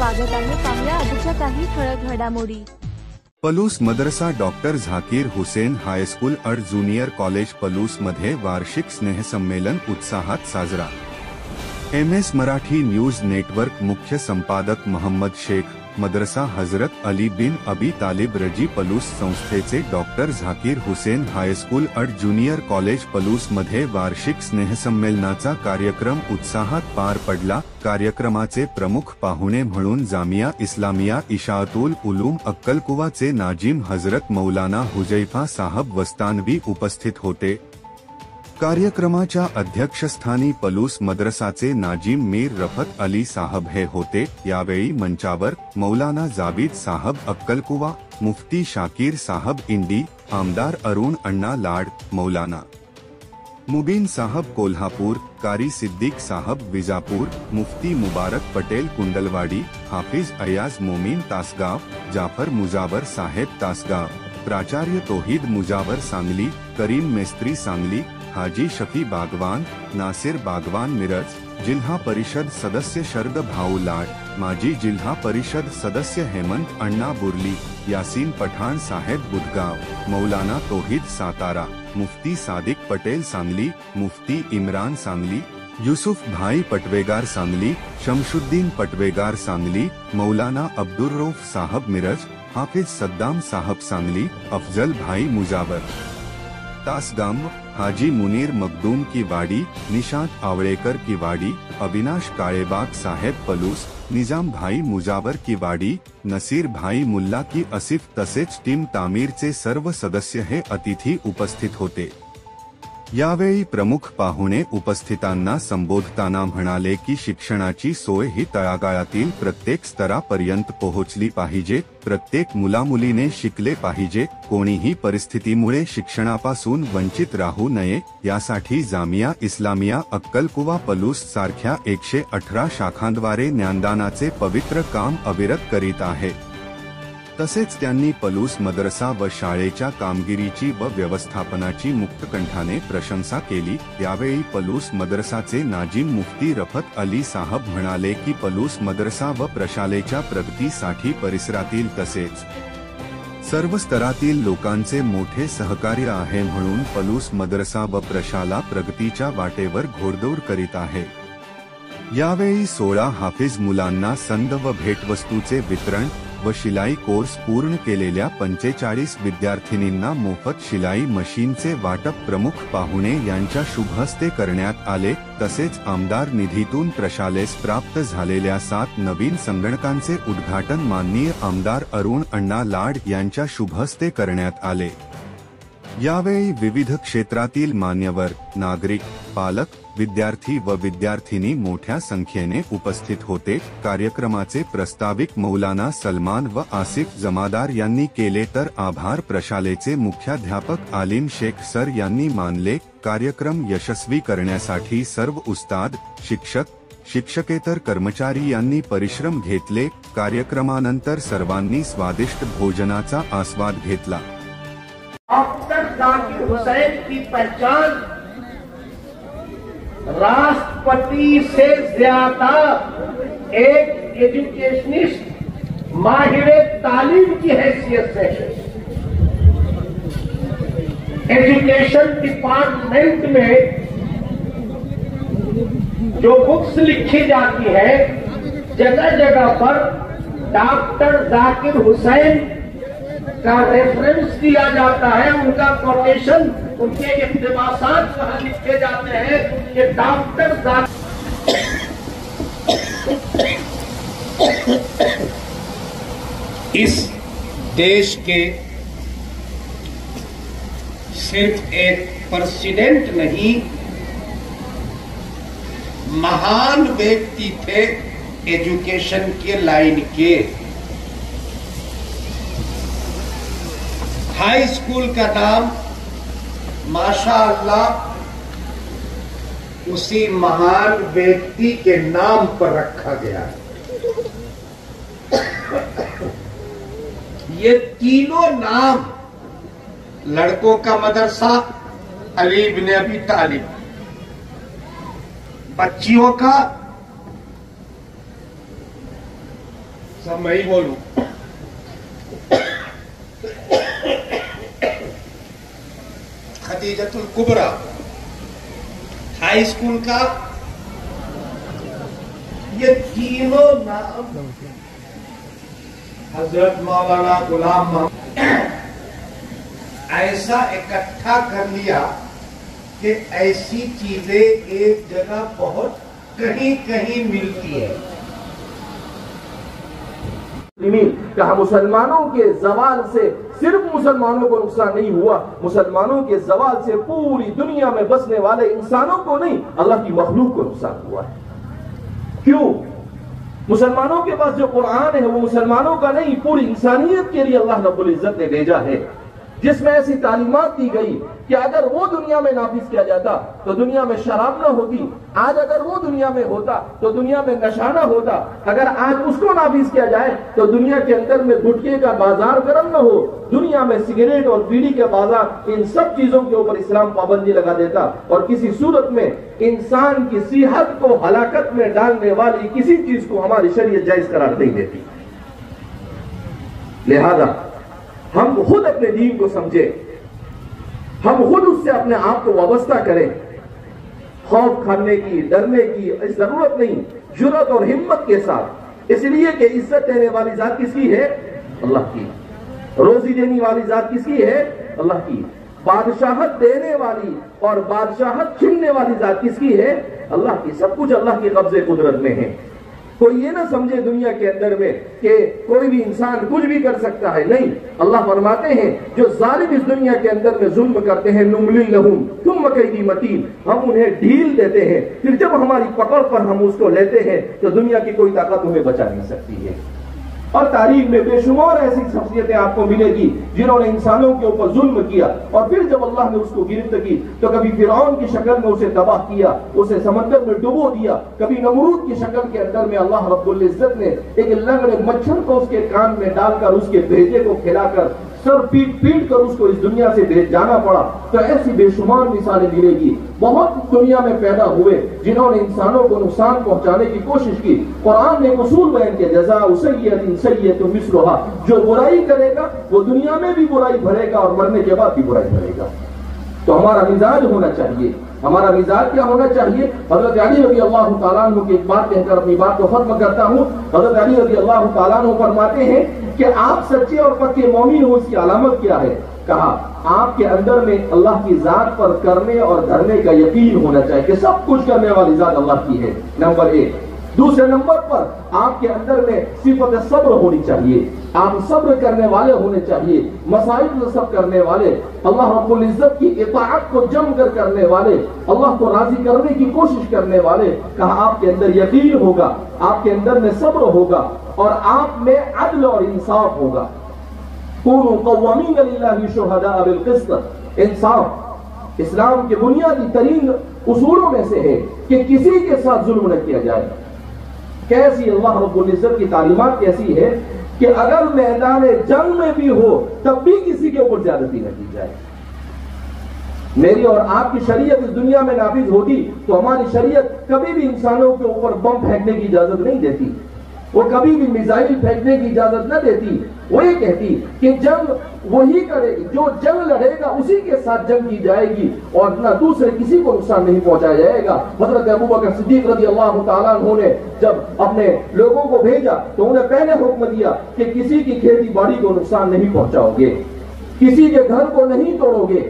स्वागत आहे। पाहूया आजच्या काही ठळक घडामोडी। पलूस मदरसा डॉक्टर झाकीर हुसेन हायस्कूल अड ज्युनियर कॉलेज पलूस मध्ये वार्षिक स्नेहसंमेलन उत्साहात साजरा। MS मराठी न्यूज नेटवर्क मुख्य संपादक मोहम्मद शेख, मदरसा हजरत अली बिन अबी तालिब रजी पलूस संस्थेचे डॉक्टर झाकीर हुसेन हायस्कूल अड ज्युनियर कॉलेज पलूस मध्ये वार्षिक स्नेहसंमेलनाचा कार्यक्रम उत्साहात पार पडला। कार्यक्रमाचे प्रमुख पाहुणे म्हणून जामिया इस्लामिया इशाअतुल उलूम अक्कलकुवाचे नाजिम हजरत मौलाना हुजैफा साहब वस्तानवी उपस्थित होते। कार्यक्रमाच्या अध्यक्षस्थानी पलूस मदरसाचे नाजिम मीर रफत अली साहब हे होते। यावेळी मंचावर मौलाना जाबिद साहब अक्कलकुवा, मुफ्ती शाकीर साहब इंडी, आमदार अरुण अण्णा लाड, मौलाना मुबीन साहब कोल्हापूर, कारी सिद्दीक साहब विजापूर, मुफ्ती मुबारक पटेल कुंडलवाडी, हाफिज अयाज मोमीन तासगाव, जाफर मुजावर साहेब तासगाव, प्राचार्य तोहीद मुजावर सांगली, करीम मेस्त्री सांगली, हाजी शफी बागवान, नासिर बागवान मिरज, जिल्हा परिषद सदस्य शरद भाऊ लाड, माजी जिल्हा परिषद सदस्य हेमंत अण्णा बुर्ली, यासीन पठाण साहेब बुधगाव, मौलाना तोहीद सातारा, मुफ्ती सादिक पटेल सांगली, मुफ्ती इम्रान सांगली, युसुफ भाई पटवेगार सांगली, शमशुद्दीन पटवेगार सांगली, मौलाना अब्दुर्रौफ साहब मिरज, हाफिज सद्दाम साहब सांगली, अफजल भाई मुजावर तासगाम, हाजी मुनीर मखदूम की वाडी, निशांत आवळेकर की वाडी, अविनाश काळेबाग साहेब पलूस, निजाम भाई मुजावर की वाडी, नसीर भाई मुल्ला की असिफ तसेच टीम तामीरचे सर्व सदस्य हे अतिथी उपस्थित होते। यावेळी प्रमुख पाहुणे उपस्थितांना संबोधताना म्हणाले की शिक्षणाची सोय ही तळागाळातील प्रत्येक स्तरापर्यंत पोहोचली पाहिजे। प्रत्येक मुलामुलीने शिकले पाहिजे। कोणीही परिस्थितीमुळे शिक्षणापासून वंचित राहू नये, यासाठी जामिया इस्लामिया अक्कलकुवा पलूस सारख्या 118 शाखांद्वारे ज्ञानदानाचे पवित्र काम अविरत करीत आहे। तसेच त्यांनी पलूस मदरसा व शाळेच्या कामगिरीची व व्यवस्थापनाची मुक्तकंठाने प्रशंसा केली। यावेळी पलूस मदरसाचे नाजिम मुफ्ती रफत अली साहब म्हणाले की पलूस मदरसा व प्रशालेच्या प्रगतीसाठी परिसरातील तसेच सर्व स्तरातील लोकांचे मोठे सहकार्य आहे, म्हणून पलूस मदरसा व प्रशाला प्रगतीच्या वाटेवर घोडदौड करीत आहे। यावेळी 16 हाफिज मुलांना संद व भेटवस्तूचे वितरण व शिलाई कोर्स पूर्ण केलेल्या 45 विद्यार्थिनींना मोफत शिलाई मशीनचे वाटप प्रमुख पाहुणे यांच्या शुभ हस्ते करण्यात आले। तसेच आमदार निधीतून प्रशालेस प्राप्त झालेल्या 7 नवीन संगणकांचे उद्घाटन माननीय आमदार अरुण अण्णा लाड यांच्या शुभ हस्ते करण्यात आले। यावेळी विविध क्षेत्रातील मान्यवर, नागरिक, पालक, विद्यार्थी व विद्यार्थिनी मोठ्या संख्येने उपस्थित होते। कार्यक्रमाचे प्रस्ताविक मौलाना सलमान व आसिफ जमादार यांनी केले तर आभार प्रशालेचे मुख्याध्यापक आलिम शेख सर यांनी मानले। कार्यक्रम यशस्वी करण्यासाठी सर्व उस्ताद, शिक्षक, शिक्षकेतर कर्मचारी यांनी परिश्रम घेतले। कार्यक्रमानंतर सर्वांनी स्वादिष्ट भोजनाचा आस्वाद घेतला। डॉक्टर झाकिर हुसैन की पहचान राष्ट्रपति से ज्यादा एक एजुकेशनिस्ट, माहिर तालीम की हैसियत से एजुकेशन डिपार्टमेंट में जो बुक्स लिखी जाती है, जगह जगह पर डॉक्टर झाकिर हुसैन का रेफरेंस दिया जाता है, उनका कोटेशन, उनके इक़्तिबासात वहां लिखे जाते हैं कि डॉक्टर इस देश के सिर्फ एक प्रेसिडेंट नहीं, महान व्यक्ति थे एजुकेशन के लाइन के। हाई स्कूल का नाम माशाअल्लाह उसी महान व्यक्ति के नाम पर रखा गया है। ये तीनों नाम, लड़कों का मदरसा अली बिन अबी तालिब, बच्चियों का सब मैं ही बोलूं। खदीजतुल कुबरा हाई स्कूल का ये तीनों नाम हजरत मौलाना गुलाम मोहम्मद ऐसा इकट्ठा कर लिया कि ऐसी चीजें एक जगह बहुत कहीं कहीं मिलती है। कहा मुसलमानों के जवाल से सिर्फ मुसलमानों को नुकसान नहीं हुआ, मुसलमानों के जवाल से पूरी दुनिया में बसने वाले इंसानों को नहीं, अल्लाह की मखलूक को नुकसान हुआ है। क्यों? मुसलमानों के पास जो कुरान है वो मुसलमानों का नहीं, पूरी इंसानियत के लिए अल्लाह रब्बुल इज्जत ने भेजा है, जिसमें ऐसी तालीमात दी गई कि अगर वो दुनिया में नाफिज किया जाता तो दुनिया में शराब ना होती, आज अगर वो दुनिया में होता तो दुनिया में नशा ना होता, अगर आज उसको नाफिज किया जाए तो दुनिया के अंदर में गुटखे का बाजार गर्म ना हो, दुनिया में सिगरेट और बीड़ी के बाजार, इन सब चीजों के ऊपर इस्लाम पाबंदी लगा देता और किसी सूरत में इंसान की सेहत को हलाकत में डालने वाली किसी चीज को हमारी शरीयत जायज करार नहीं देती। लिहाजा हम खुद अपने दीन को समझे, हम खुद उससे अपने आप को वाबस्ता करें। खौफ खाने की, डरने की जरूरत नहीं, जुर्रत और हिम्मत के साथ, इसलिए कि इज्जत देने वाली जात किसकी है? अल्लाह की। रोजी देने वाली जात किसकी है? अल्लाह की। बादशाहत देने वाली और बादशाहत छीनने वाली जात किसकी है? अल्लाह की। सब कुछ अल्लाह के कब्जे कुदरत में है। कोई ये ना समझे दुनिया के अंदर में कि कोई भी इंसान कुछ भी कर सकता है, नहीं। अल्लाह फरमाते हैं जो जालिम इस दुनिया के अंदर में जुल्म करते हैं, नुमली लहुम तुम कैदी मतीन, हम उन्हें ढील देते हैं, फिर जब हमारी पकड़ पर हम उसको लेते हैं तो दुनिया की कोई ताकत उन्हें बचा नहीं सकती है। और तारीख में बेशुमार ऐसी शख्सियतें आपको मिलेगी जिन्होंने इंसानों के ऊपर जुल्म किया और फिर जब अल्लाह ने उसको गिरफ्त की तो कभी फिरौन की शक्ल में उसे तबाह किया, उसे समंदर में डुबो दिया, कभी नमरूद की शक्ल के अंदर में अल्लाह रब्बुल इज्जत ने एक लंगड़े मच्छर को उसके कान में डालकर उसके भेजे को खिलाकर सर पीट पीट कर उसको इस दुनिया से भेज जाना पड़ा। तो ऐसी बेशुमार मिसालें मिलेगी। बहुत दुनिया में पैदा हुए जिन्होंने इंसानों को नुकसान पहुंचाने की कोशिश की। कुरान ने उसूल बयान किया, जज़ाउ सय्यतिन सय्यतुन मिस्लुहा, जो बुराई करेगा वो दुनिया में भी बुराई भरेगा और मरने के बाद भी बुराई भरेगा। तो हमारा मिजाज होना चाहिए, हमारा मिजाज क्या होना चाहिए? हजरत अली रज़ी अल्लाह तआला अन्हु की एक बात कहकर अपनी बात को खत्म करता हूँ। हजरत अली रज़ी अल्लाह तआला अन्हु फरमाते हैं कि आप सच्चे और पक्के मोमिन हो, इसकी अलामत क्या है? कहा आपके अंदर में अल्लाह की जात पर करने और धरने का यकीन होना चाहिए कि सब कुछ करने वाली जात अल्लाह की है, नंबर एक। दूसरे नंबर पर आपके अंदर में सिफत सब्र होनी चाहिए, आप सब्र करने वाले होने चाहिए, मसाइब से सब करने वाले, अल्लाह रब्बुल इज्जत की इताअत को जम कर करने वाले, अल्लाह को राजी करने की कोशिश करने वाले। कहा आपके अंदर यकीन होगा, आपके अंदर में सब्र होगा और आप में अदल और इंसाफ होगा। कूनू क़व्वामीन लिल्लाहि शुहदाअ बिल क़िस्त, इंसाफ इस्लाम के बुनियादी तरीन उसूलों में से है कि किसी के साथ जुल्म न किया जाए। कैसी अल्लाह रब्बुल इज्जत की तालीमात कैसी है कि अगर मैदान जंग में भी हो तब भी किसी के ऊपर ज्यादती न की जाए। मेरी और आपकी शरीयत इस दुनिया में नाफिज होती तो हमारी शरीयत कभी भी इंसानों के ऊपर बम फेंकने की इजाजत नहीं देती, वो कभी भी मिसाइल फेंकने की इजाजत न देती। वो ये कहती कि जंग वही करेगी, जो जंग लड़ेगा उसी के साथ जंग की जाएगी और न दूसरे किसी को नुकसान नहीं पहुंचाया जाएगा। हजरत अबू बकर सिद्दीक रज़ी अल्लाह तआला अन्हु ने जब अपने लोगों को भेजा तो उन्हें पहले हुक्म दिया कि किसी की खेती बाड़ी को नुकसान नहीं पहुंचाओगे, किसी के घर को नहीं तोड़ोगे,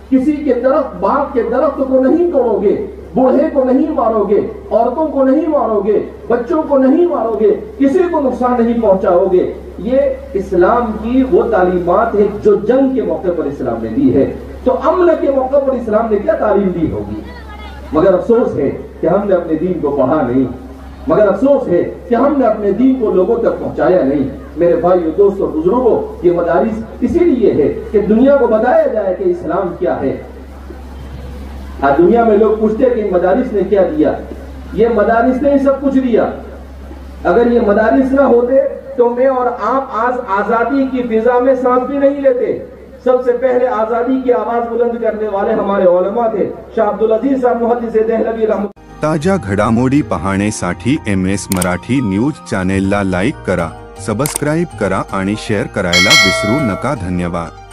किसी के दरख्त बाग के दरख्त को नहीं तोड़ोगे, बूढ़े को नहीं मारोगे, औरतों को नहीं मारोगे, बच्चों को नहीं मारोगे, किसी को नुकसान नहीं पहुंचाओगे। ये इस्लाम की वो तालीमात है जो जंग के मौके पर इस्लाम ने दी है। तो अमन के मौके पर इस्लाम ने क्या तालीम दी होगी? मगर अफसोस है कि हमने अपने दीन को पढ़ा नहीं, मगर अफसोस है कि हमने अपने दीन को लोगों तक पहुंचाया नहीं। मेरे भाइयों, दोस्तों, बुजुर्गों, ये मदारिस इसीलिए है कि दुनिया को बताया जाए कि इस्लाम क्या है। आज दुनिया में लोग पूछते हैं कि मदारिस ने क्या दिया। ये मदारिस ने सब कुछ दिया। अगर ये मदारिस ना होते तो मैं और आप आज आजादी की फिजा में सांस भी नहीं लेते। सबसे पहले आजादी की आवाज बुलंद करने वाले हमारे उलमा थे। शाह अब्दुल अजीज साहब मुहद्दिस देहलवी रहमत। ताज्या घडामोडी पाहण्यासाठी MS मराठी न्यूज चॅनेलला लाईक करा, सबस्क्राईब करा आणि शेअर करायला विसरू नका. धन्यवाद.